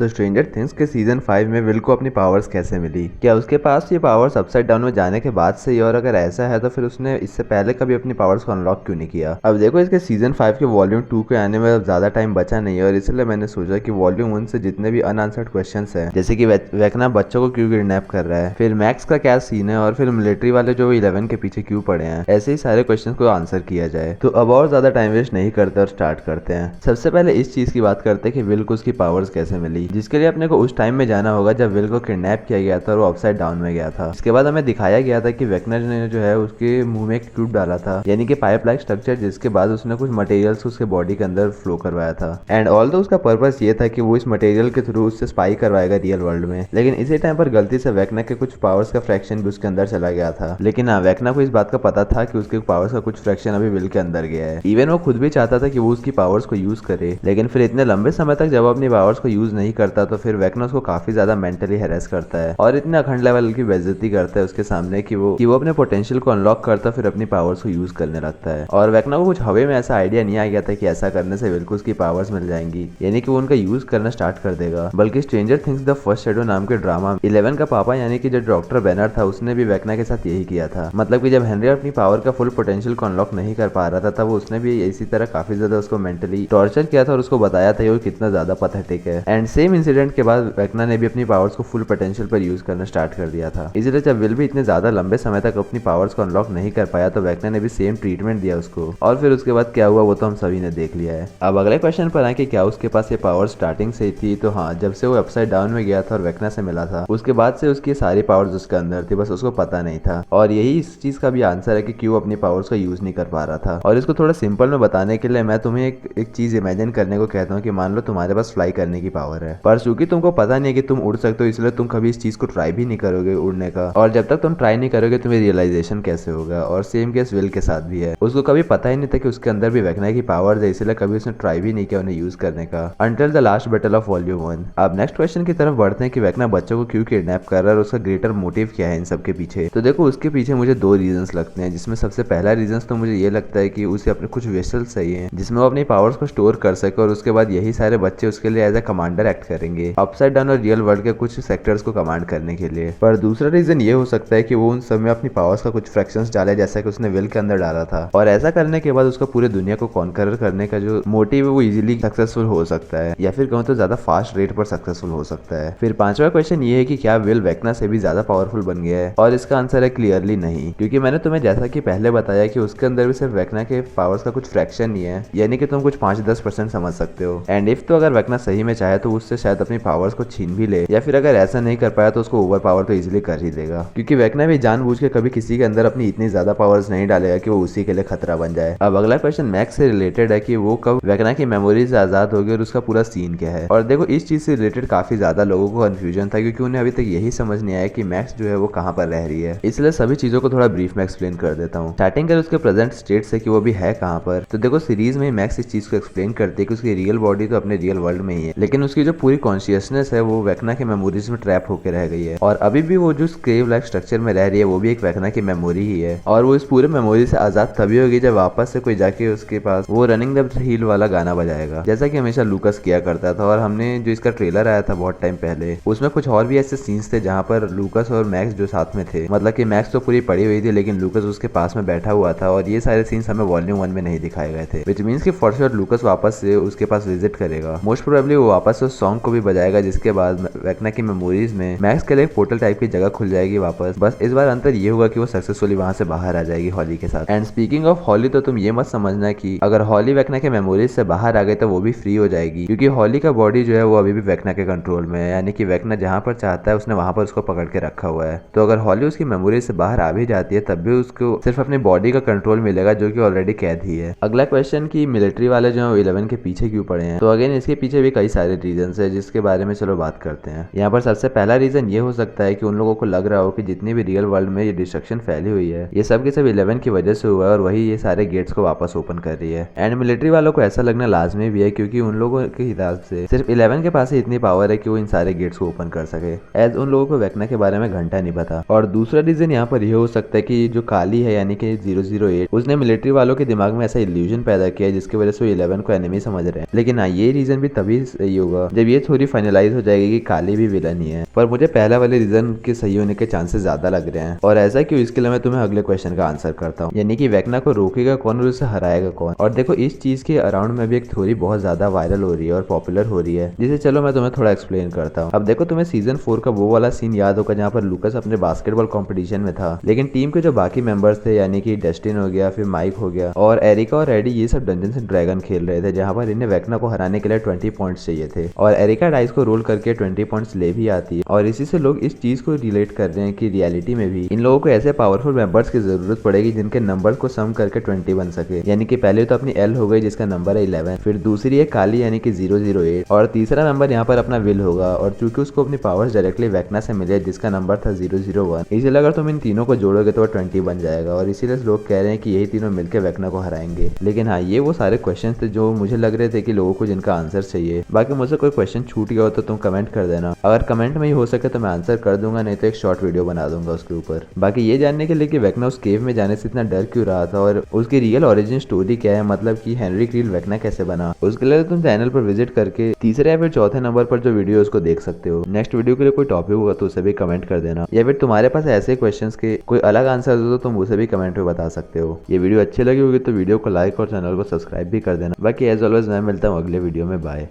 तो stranger things के season 5 में विल को अपनी पावर्स कैसे मिली? क्या उसके पास ये पावर्स अपसाइड डाउन में जाने के बाद से ही, और अगर ऐसा है तो फिर उसने इससे पहले कभी अपनी पावर्स को अनलॉक क्यों नहीं किया? अब देखो, इसके सीजन 5 के वॉल्यूम 2 के आने में अब ज्यादा टाइम बचा नहीं है, और इसलिए मैंने सोचा कि वॉल्यूम 1 से जितने भी अनआंसर्ड क्वेश्चंस हैं, जैसे कि वेकना बच्चों को क्यों किडनैप कर रहा है, फिर मैक्स का क्या सीन है, और फिर मिलिट्री वाले जो 11 के पीछे क्यों पड़े हैं, ऐसे ही सारे क्वेश्चन को आंसर किया जाए। तो अब और ज्यादा टाइम वेस्ट नहीं करते और स्टार्ट करते हैं। सबसे पहले इस चीज की बात करते हैं कि विल को उसकी पावर्स कैसे मिली, जिसके लिए अपने को उस टाइम में जाना होगा जब विल को किडनैप किया गया था और वो अपसाइड डाउन में गया था। इसके बाद हमें दिखाया गया था कि वेकनर ने जो है उसके मुंह में एक ट्यूब डाला था, यानी कि पाइप लाइक स्ट्रक्चर, जिसके बाद उसने कुछ मटेरियल्स उसके बॉडी के अंदर फ्लो करवाया था। एंड ऑल्दो उसका पर्पस ये था कि वो इस मटेरियल के थ्रू उससे स्पाई करवाएगा रियल वर्ल्ड में, लेकिन इसी टाइम पर गलती से वेकना के कुछ पावर्स का फ्रैक्शन भी उसके अंदर चला गया था। लेकिन हाँ, वेकना को इस बात का पता था कि उसके पावर्स का कुछ फ्रैक्शन अभी विल के अंदर गया है। इवन वो खुद भी चाहता था कि वो उसकी पावर्स को यूज करे, लेकिन फिर इतने लंबे समय तक जब वो अपनी पावर्स को यूज नहीं करता तो फिर वेकना उसको काफी ज्यादा मेंटली हैरेस करता है और इतने अखंड लेवल की बेइज्जती करता है उसके सामने कि वो अपने पोटेंशियल को अनलॉक करता फिर अपनी पावर्स को यूज करने लगता है। और वेकना को कुछ हवे में ऐसा आइडिया नहीं आ गया था कि ऐसा करने से विल को उसकी पावर्स मिल जाएंगी, यानी कि वो उनका यूज करना स्टार्ट कर देगा। बल्कि stranger things the first shadow नाम के ड्रामा 11 का पापा यानी कि जो डॉक्टर बैनर था, उसने भी वेकना के साथ यही किया था। मतलब कि जब हेनरी अपनी पावर का फुल पोटेंशियल को अनलॉक नहीं कर पा रहा था, तब उसने भी इसी तरह काफी ज्यादा उसको मेंटली टॉर्चर किया था और उसको बताया था ये कितना ज्यादा पथेटिक है। एंड सेम इंसिडेंट के बाद वेकना ने भी अपनी पावर्स को फुल पोटेंशियल पर यूज करना स्टार्ट कर दिया था। इसलिए जब विल भी इतने ज्यादा लंबे समय तक अपनी पावर्स को अनलॉक नहीं कर पाया तो वेकना ने भी सेम ट्रीटमेंट दिया उसको, और फिर उसके बाद क्या हुआ वो तो हम सभी ने देख लिया है। अब अगले क्वेश्चन पर आए कि क्या उसके पास ये पावर स्टार्टिंग से ही थी? तो हाँ, जब से वो अपसाइड डाउन में गया था और वेकना से मिला था, उसके बाद से उसकी सारी पावर्स उसके अंदर थी, बस उसको पता नहीं था। और यही इस चीज का भी आंसर है कि क्यों अपनी पावर्स का यूज नहीं कर पा रहा था। और इसको थोड़ा सिंपल में बताने के लिए मैं तुम्हें एक चीज इमेजिन करने को कहता हूँ कि मान लो तुम्हारे पास फ्लाई करने की पावर है, पर चूंकि तुमको पता नहीं है कि तुम उड़ सकते हो, इसलिए तुम कभी इस चीज को ट्राई भी नहीं करोगे उड़ने का। और जब तक तुम ट्राई नहीं करोगे तुम्हें रियलाइजेशन कैसे होगा? और सेम केस विल के साथ भी है। उसको कभी पता ही नहीं था कि उसके अंदर भी वेकना की पावर है, इसलिए कभी उसने ट्राई भी नहीं किया उन्हें यूज करने का until the last battle of volume 1। अब नेक्स्ट क्वेश्चन की तरफ बढ़ते हैं कि वेकना बच्चों को क्यों किडनैप कर रहा है और उसका ग्रेटर मोटिव क्या है इन सब के पीछे। तो देखो, उसके पीछे मुझे दो रीजंस लगते हैं, जिसमें सबसे पहला रीजन तो मुझे ये लगता है कि उसे अपने कुछ वेसल्स चाहिए जिसमें वो अपनी पावर्स को स्टोर कर सके, और उसके बाद यही सारे बच्चे उसके लिए एज ए कमांडर एक्ट करेंगे अपसाइड डाउन और रियल वर्ल्ड के कुछ सेक्टर्स को कमांड करने के लिए। पर दूसरा रीजन ये हो सकता है कि वो उन सब में अपनी पावर्स का कुछ फ्रैक्शंस डाले, जैसा कि उसने विल के अंदर डाला था, और ऐसा करने के बाद उसका पूरे दुनिया को कॉन्करर करने का जो मोटिव है वो इजीली सक्सेसफुल हो सकता है, या फिर कहूँ तो ज्यादा फास्ट रेट पर सक्सेसफुल हो सकता है। फिर पांचवा क्वेश्चन ये है कि क्या विल वेकना से भी ज्यादा पावरफुल बन गया है? और इसका आंसर है क्लियरली नहीं, क्योंकि मैंने तुम्हें जैसा कि पहले बताया कि उसके अंदर भी सिर्फ वेकना के पावर्स का कुछ फ्रैक्शन ही है, यानी कि तुम कुछ 5-10% समझ सकते हो। एंड इफ तो अगर वेकना सही में चाहे तो उससे शायद अपनी पावर्स को छीन भी ले, या फिर अगर ऐसा नहीं कर पाया तो उसको ओवर पावर तो इजीली कर ही देगा, क्योंकि वेकना भी जानबूझ के कभी किसी के अंदर अपनी इतनी ज्यादा पावर्स नहीं डालेगा कि वो उसी के लिए खतरा बन जाए। अब अगला क्वेश्चन मैक्स से रिलेटेड है कि वो कब वेकना की मेमोरी से आजाद होगी और उसका पूरा सीन क्या है। और देखो, इस चीज से रिलेटेड काफी ज्यादा लोगों को कंफ्यूजन था, क्योंकि उन्हें अभी तक यही समझ नहीं आया कि मैक्स जो है वो कहाँ पर रह रही है। इसलिए सभी चीजों को थोड़ा ब्रीफ में एक्सप्लेन कर देता हूँ। स्टार्टिंग कर उसके प्रेजेंट स्टेट से कि वो भी है कहाँ पर। तो देखो, सीरीज में मैक्स इस चीज को एक्सप्लेन करती है कि उसकी रियल बॉडी तो अपने रियल वर्ल्ड में ही है, लेकिन उसकी जो पूरी कॉन्शियसनेस है वो वेकना के मेमोरीज में ट्रैप होकर रह गई है, और अभी भी वो जो स्केव लाइक स्ट्रक्चर में रह रही है वो भी एक वेकना की मेमोरी ही है। और वो इस पूरे मेमोरी से आजाद तभी होगी जब वापस से कोई जाके उसके पास वो रनिंग द हील वाला गाना बजाएगा, जैसा कि हमेशा लूकस किया करता था। और हमने जो इसका ट्रेलर आया था बहुत टाइम पहले, उसमें कुछ और भी ऐसे सीन्स थे जहाँ पर लूकस और मैक्स जो साथ में थे, मतलब कि मैक्स तो पूरी पड़ी हुई थी लेकिन लूकस उसके पास में बैठा हुआ था, और ये सारे सीन्स हमें वॉल्यूम 1 में नहीं दिखाए गए थे, विच मीन्स कि फॉर श्योर लूकस वापस से उसके पास विजिट करेगा। मोस्ट प्रोबेबली वो वापस से उस सॉन्ग को भी बजाएगा, जिसके बाद वेकना की मेमोरीज में मैक्स के लिए एक पोर्टल टाइप की जगह खुल जाएगी वापस। बस इस बार अंतर ये होगा कि वो सक्सेसफुली वहां से बाहर आ जाएगी हॉली के साथ। एंड स्पीकिंग ऑफ हॉली, तो तुम ये मत समझना कि अगर हॉली वेकना के मेमोरीज से बाहर आ गई तो वो भी फ्री हो जाएगी, क्योंकि हॉली का बॉडी जो है वो अभी भी वेकना के कंट्रोल में है, यानी कि वेकना जहां पर चाहता है उसने वहां पर उसको पकड़ के रखा हुआ है। तो अगर हॉली उसकी मेमोरीज से बाहर आ भी जाती है तब भी उसको सिर्फ अपनी बॉडी का कंट्रोल मिलेगा, जो कि ऑलरेडी कैद ही है। अगला क्वेश्चन कि मिलिट्री वाले जो 11 के पीछे क्यों पड़े हैं? तो अगेन इसके पीछे भी कई सारे रीजन है, जिसके बारे में चलो बात करते हैं। यहाँ पर सबसे पहला रीजन ये हो सकता है कि उन लोगों को लग रहा हो कि जितनी भी रियल वर्ल्ड में ये डिस्ट्रक्शन फैली हुई है ये सब के सब 11 की वजह से हुआ है, और वही ये सारे गेट्स को वापस ओपन कर रही है। एंड मिलिट्री वालों को ऐसा लगना लाजमी भी है, क्योंकि उन लोगों के हिसाब से सिर्फ 11 के पास ही इतनी पावर है कि वो इन सारे गेट्स को ओपन कर सके, एज उन लोगों को वेकना के बारे में घंटा नहीं पता। और दूसरा रीजन यहाँ पर यह हो सकता है कि जो काली है यानी कि 008, उसने मिलिट्री वालों के दिमाग में ऐसा इल्यूजन पैदा किया है जिसकी वजह से वो 11 को एनिमी समझ रहे हैं। लेकिन हाँ, ये रीजन भी तभी सही होगा जब ये थोड़ी फाइनलाइज हो जाएगी कि काली भी विलन ही है। पर मुझे पहला वाले रीजन के सही होने के चांसेस ज्यादा लग रहे हैं। और ऐसा क्यों, इसके लिए मैं तुम्हें अगले क्वेश्चन का आंसर करता हूँ, यानी कि वेक्ना को रोकेगा कौन और उसे हराएगा कौन। और देखो इस चीज के अराउंड में भी एक थ्योरी बहुत ज्यादा वायरल हो रही है और पॉपुलर हो रही है, जिसे चलो मैं तुम्हें थोड़ा एक्सप्लेन करता हूँ। अब देखो तुम्हें सीजन 4 का वो वाला सीन याद होगा जहाँ पर लूकस अपने बास्केटबॉल कॉम्पिटिशन में था, लेकिन टीम के जो बाकी मेंबर्स थे यानी कि डस्टिन हो गया, फिर माइक हो गया और एरिका और एडी, ये सब डंजन्स एंड ड्रैगन खेल रहे थे, जहाँ पर इन्हें वेक्ना को हराने के लिए 20 पॉइंट्स चाहिए थे। और एरिका डाइस को रोल करके 20 पॉइंट्स ले भी आती है। और इसी से लोग इस चीज को रिलेट कर रहे हैं कि रियलिटी में भी इन लोगों को ऐसे पावरफुल मेंबर्स की जरूरत पड़ेगी जिनके नंबर को सम करके 20 बन सके। यानी कि पहले तो अपनी एल हो गई जिसका नंबर है 11, फिर दूसरी है काली यानी कि 008 और तीसरा नंबर यहाँ पर अपना विल होगा। और चूंकि उसको अपनी पावर्स डायरेक्टली वेक्ना से मिले जिसका नंबर था 001, इसलिए अगर तुम इन तीनों को जोड़ोगे तो 20 बन जाएगा। और इसीलिए लोग कह रहे हैं कि यही तीनों मिलकर वेक्ना को हराएंगे। लेकिन हाँ, ये वो सारे क्वेश्चन थे जो मुझे लग रहे थे कि लोगों को जिनका आंसर चाहिए। बाकी मुझसे कोई क्वेश्चन छूट गया हो तो तुम कमेंट कर देना, अगर कमेंट में ही हो सके तो मैं आंसर कर दूंगा, नहीं तो एक शॉर्ट वीडियो बना दूंगा उसके ऊपर। बाकी ये जानने के लिए कि वेक्ना उस केव में जाने से इतना डर क्यों रहा था और उसकी रियल ओरिजिन स्टोरी क्या है, मतलब कि हेनरी क्रील वेक्ना कैसे बना, उसके लिए तुम चैनल पर विजिट करके तीसरे या फिर चौथे नंबर पर जो वीडियो उसको देख सकते हो। नेक्स्ट वीडियो के लिए कोई टॉपिक होगा तो उसे भी कमेंट कर देना, या फिर तुम्हारे पास ऐसे क्वेश्चंस के कोई अलग आंसर हो तो तुम उसे भी कमेंट में बता सकते हो। ये वीडियो अच्छी लगी होगी तो वीडियो को लाइक और चैनल को सब्सक्राइब भी कर देना। बाकी एज ऑलवेज मैं मिलता हूँ अगले वीडियो में, बाय।